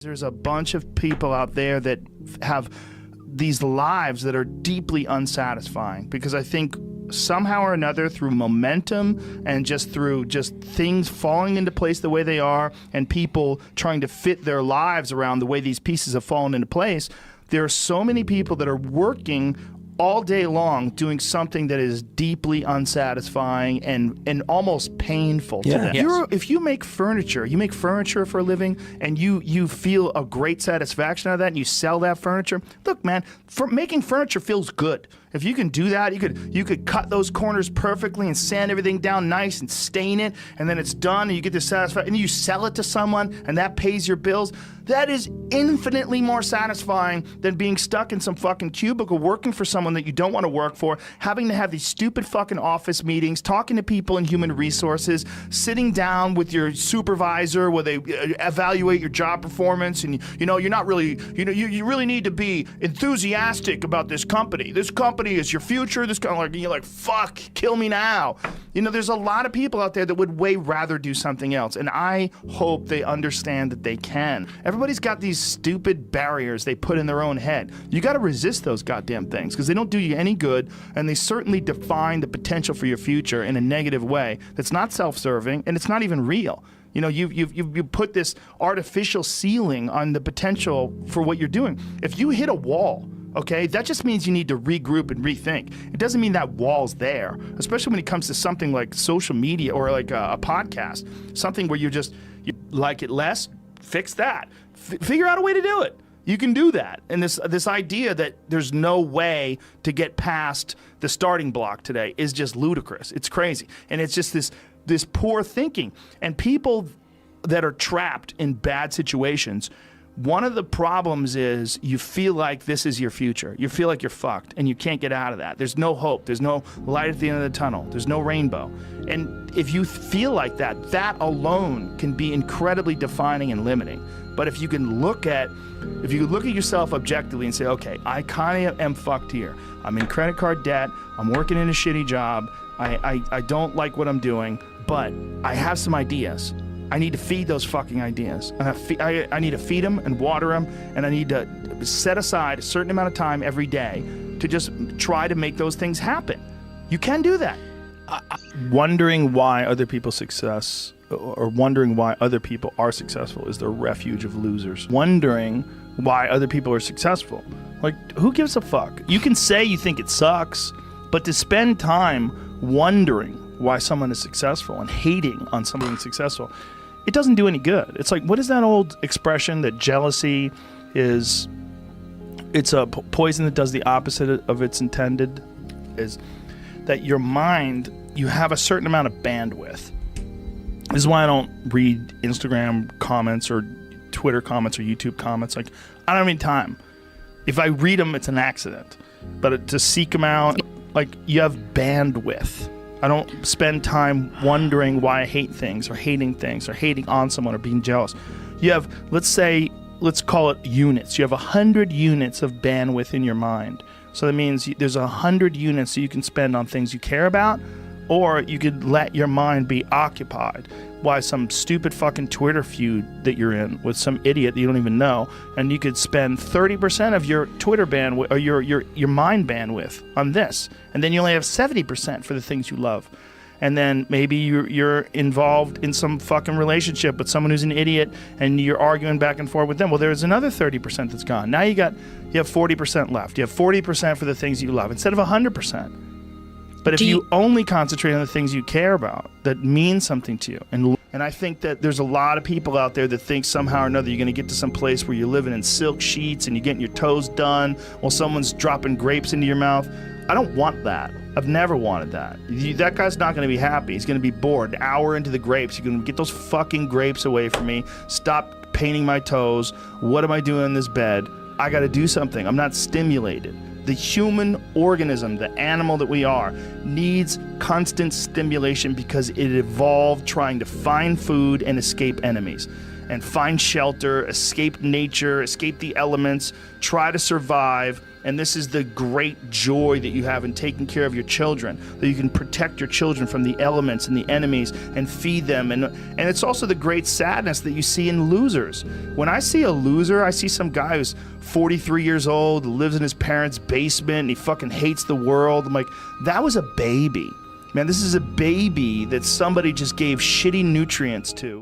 There's a bunch of people out there that have these lives that are deeply unsatisfying because I think somehow or another through momentum and just through things falling into place the way they are and people trying to fit their lives around the way these pieces have fallen into place, there are so many people that are working all day long doing something that is deeply unsatisfying and almost painful to them. Yes. If you make furniture for a living and you feel a great satisfaction out of that and you sell that furniture, look man, making furniture feels good. If you can do that, you could cut those corners perfectly and sand everything down nice and stain it, and then it's done and you get to satisfy, and you sell it to someone and that pays your bills. That is infinitely more satisfying than being stuck in some fucking cubicle working for someone that you don't want to work for, having to have these stupid fucking office meetings, talking to people in human resources, sitting down with your supervisor where they evaluate your job performance, and you're not really, you really need to be enthusiastic about this company. This company is your future. This kind of you're like, fuck, kill me now. There's a lot of people out there that would way rather do something else, and I hope they understand that they can. Everybody's got these stupid barriers they put in their own head. You got to resist those goddamn things because they don't do you any good, and they certainly define the potential for your future in a negative way that's not self-serving and it's not even real. You put this artificial ceiling on the potential for what you're doing. If you hit a wall, okay, that just means you need to regroup and rethink. It doesn't mean that wall's there, especially when it comes to something like social media or like a podcast, something where you like it less, fix that. Figure out a way to do it. You can do that. And this idea that there's no way to get past the starting block today is just ludicrous. It's crazy. And it's just this poor thinking. And people that are trapped in bad situations, one of the problems is you feel like this is your future. You feel like you're fucked and you can't get out of that. There's no hope. There's no light at the end of the tunnel. There's no rainbow. And if you feel like that, that alone can be incredibly defining and limiting. But if you look at yourself objectively and say, okay, I kind of am fucked here. I'm in credit card debt. I'm working in a shitty job. I don't like what I'm doing, but I have some ideas. I need to feed those fucking ideas. And I need to feed them and water them, and I need to set aside a certain amount of time every day to just try to make those things happen. You can do that. Wondering why other people's success or wondering why other people are successful is the refuge of losers. Wondering why other people are successful. Like, who gives a fuck? You can say you think it sucks, but to spend time wondering why someone is successful and hating on someone being successful, it doesn't do any good. It's like, what is that old expression that jealousy is, it's a poison that does the opposite of its intended, is that your mind, you have a certain amount of bandwidth. This is why I don't read Instagram comments or Twitter comments or YouTube comments. Like, I don't have any time. If I read them, it's an accident. But to seek them out, like, you have bandwidth. I don't spend time wondering why I hate things or hating on someone or being jealous. You have, let's call it units. You have 100 units of bandwidth in your mind. So that means there's 100 units that you can spend on things you care about, or you could let your mind be occupied by some stupid fucking Twitter feud that you're in with some idiot that you don't even know, and you could spend 30% of your Twitter bandwidth or your mind bandwidth on this, and then you only have 70% for the things you love. And then maybe you're involved in some fucking relationship with someone who's an idiot and you're arguing back and forth with them. Well, there's another 30% that's gone. Now you have 40% left. You have 40% for the things you love instead of 100%. But if you only concentrate on the things you care about that mean something to you, and I think that there's a lot of people out there that think somehow or another you're going to get to some place where you're living in silk sheets and you're getting your toes done while someone's dropping grapes into your mouth. I don't want that. I've never wanted that. That guy's not going to be happy. He's going to be bored. An hour into the grapes, you're going to get those fucking grapes away from me. Stop painting my toes. What am I doing in this bed? I got to do something. I'm not stimulated. The human organism, the animal that we are, needs constant stimulation because it evolved trying to find food and escape enemies. and find shelter, escape nature, escape the elements, try to survive. And this is the great joy that you have in taking care of your children, that you can protect your children from the elements and the enemies and feed them. And it's also the great sadness that you see in losers. When I see a loser, I see some guy who's 43 years old, lives in his parents' basement, and he fucking hates the world. I'm like, that was a baby. Man, this is a baby that somebody just gave shitty nutrients to.